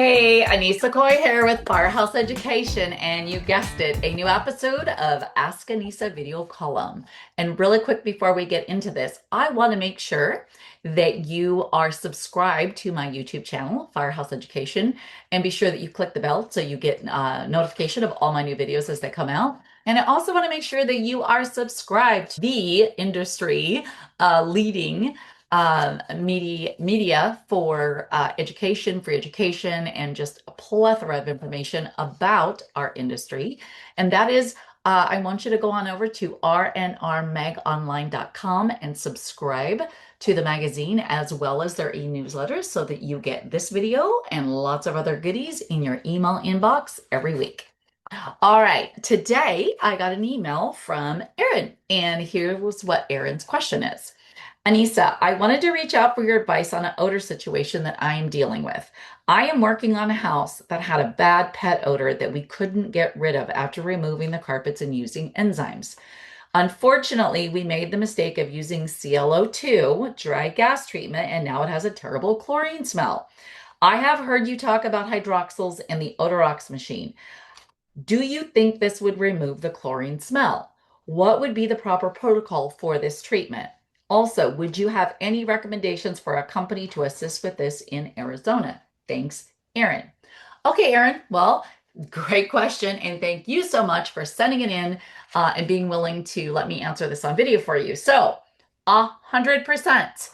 Hey, Anissa Coy here with Firehouse Education, and you guessed it, a new episode of Ask Annissa video column. And really quick before we get into this, I want to make sure that you are subscribed to my YouTube channel, Firehouse Education, and be sure that you click the bell so you get notification of all my new videos as they come out. And I also want to make sure that you are subscribed to the industry leading media for education, free education, and just a plethora of information about our industry. And that is, I want you to go on over to rnrmagonline.com and subscribe to the magazine as well as their e-newsletters so that you get this video and lots of other goodies in your email inbox every week. All right, today I got an email from Erin, and here was what Erin's question is. Anissa, I wanted to reach out for your advice on an odor situation that I am dealing with. I am working on a house that had a bad pet odor that we couldn't get rid of after removing the carpets and using enzymes. Unfortunately, we made the mistake of using ClO2, dry gas treatment, and now it has a terrible chlorine smell. I have heard you talk about hydroxyls and the Odorox machine. Do you think this would remove the chlorine smell? What would be the proper protocol for this treatment? Also, would you have any recommendations for a company to assist with this in Arizona? Thanks, Erin. Okay, Erin. Well, great question. And thank you so much for sending it in and being willing to let me answer this on video for you. So, 100%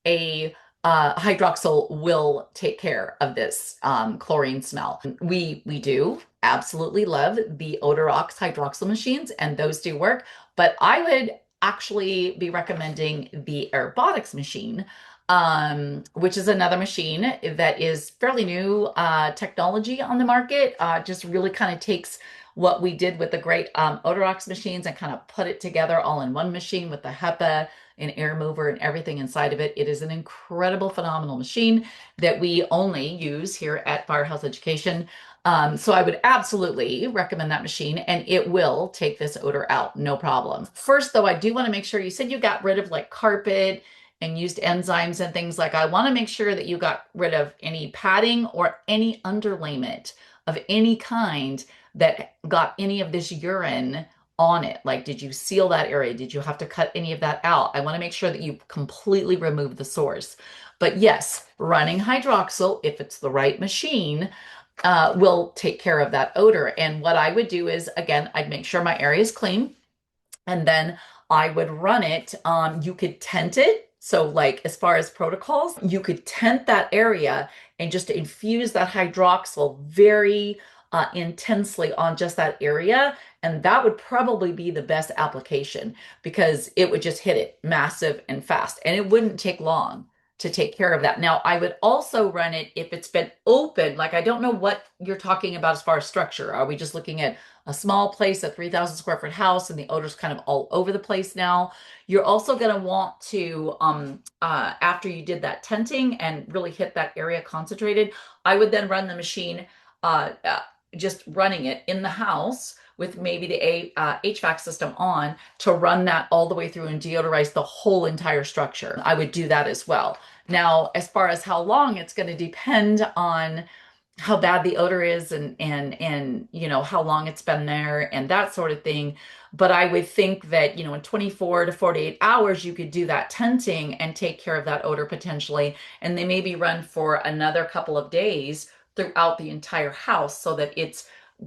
a hydroxyl will take care of this chlorine smell. We do absolutely love the Odorox hydroxyl machines, and those do work. But I would actually be recommending the Airbotics machine, which is another machine that is fairly new technology on the market. Just really kind of takes what we did with the great Odorox machines and kind of put it together all in one machine with the HEPA and air mover and everything inside of it. It is an incredible, phenomenal machine that we only use here at Firehouse Education. So I would absolutely recommend that machine, and it will take this odor out, no problem. First, though, I do want to make sure you said you got rid of like carpet and used enzymes and things. Like, I want to make sure that you got rid of any padding or any underlayment of any kind that got any of this urine on it. Like, did you seal that area? Did you have to cut any of that out? I want to make sure that you completely remove the source. But yes, running hydroxyl, if it's the right machine, will take care of that odor. And what I would do is, again, I'd make sure my area is clean, and then I would run it. You could tent it. So, like, as far as protocols, you could tent that area and just infuse that hydroxyl very intensely on just that area. And that would probably be the best application because it would just hit it massive and fast, and it wouldn't take long to take care of that. Now, I would also run it if it's been open. Like, I don't know what you're talking about as far as structure. Are we just looking at a small place, a 3,000 square foot house, and the odor's kind of all over the place now? You're also going to want to, after you did that tenting and really hit that area concentrated, I would then run the machine, just running it in the house with maybe the HVAC system on to run that all the way through and deodorize the whole entire structure. I would do that as well. Now, as far as how long, it's going to depend on how bad the odor is and you know how long it's been there and that sort of thing. But I would think that, you know, in 24 to 48 hours, you could do that tenting and take care of that odor potentially. And they maybe run for another couple of days throughout the entire house so that it's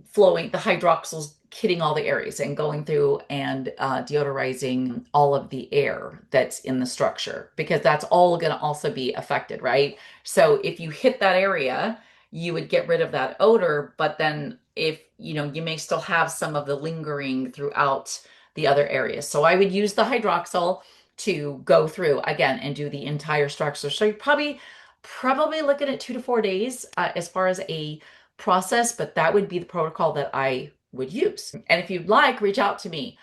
flowing, the hydroxyl's hitting all the areas and going through and deodorizing all of the air that's in the structure, because that's all going to also be affected, right? So if you hit that area, you would get rid of that odor, but then if, you know, you may still have some of the lingering throughout the other areas. So I would use the hydroxyl to go through again and do the entire structure. So you're probably looking at 2 to 4 days as far as a process, but that would be the protocol that I would use. And if you'd like, reach out to me.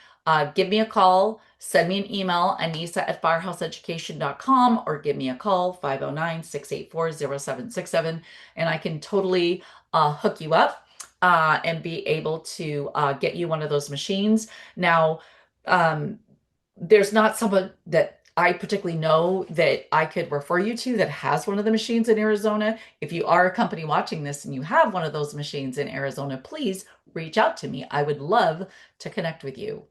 Give me a call, send me an email, anissa@firehouseeducation.com, or give me a call, 509-684-0767, and I can totally hook you up and be able to get you one of those machines. Now, there's not someone that I particularly know that I could refer you to that has one of the machines in Arizona. If you are a company watching this and you have one of those machines in Arizona, please reach out to me. I would love to connect with you.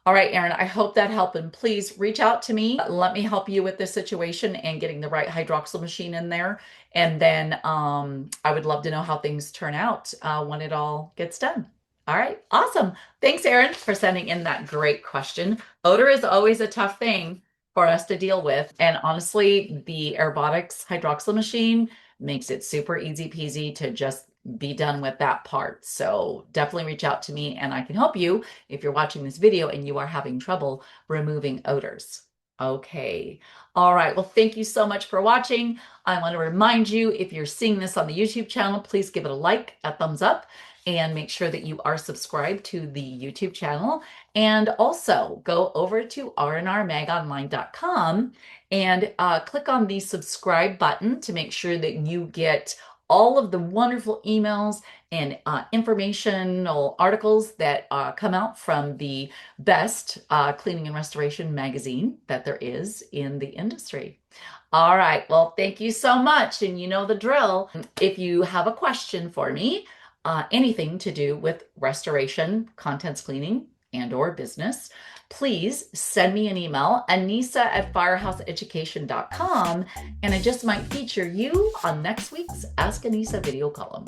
All right, Erin, I hope that helped. And please reach out to me. Let me help you with this situation and getting the right hydroxyl machine in there. And then I would love to know how things turn out when it all gets done. All right, awesome. Thanks, Erin, for sending in that great question. Odor is always a tough thing for us to deal with. And honestly, the Aerobotics hydroxyl machine makes it super easy peasy to just be done with that part. So definitely reach out to me and I can help you if you're watching this video and you are having trouble removing odors. Okay. All right. Well, thank you so much for watching. I want to remind you, if you're seeing this on the YouTube channel, please give it a like, a thumbs up, and make sure that you are subscribed to the YouTube channel. And also go over to rnrmagonline.com and click on the subscribe button to make sure that you get all of the wonderful emails and informational articles that come out from the best cleaning and restoration magazine that there is in the industry. All right, well, thank you so much. And you know the drill. If you have a question for me, anything to do with restoration, contents cleaning, and/or business, please send me an email, Annissa@firehouseeducation.com, and I just might feature you on next week's Ask Annissa video column.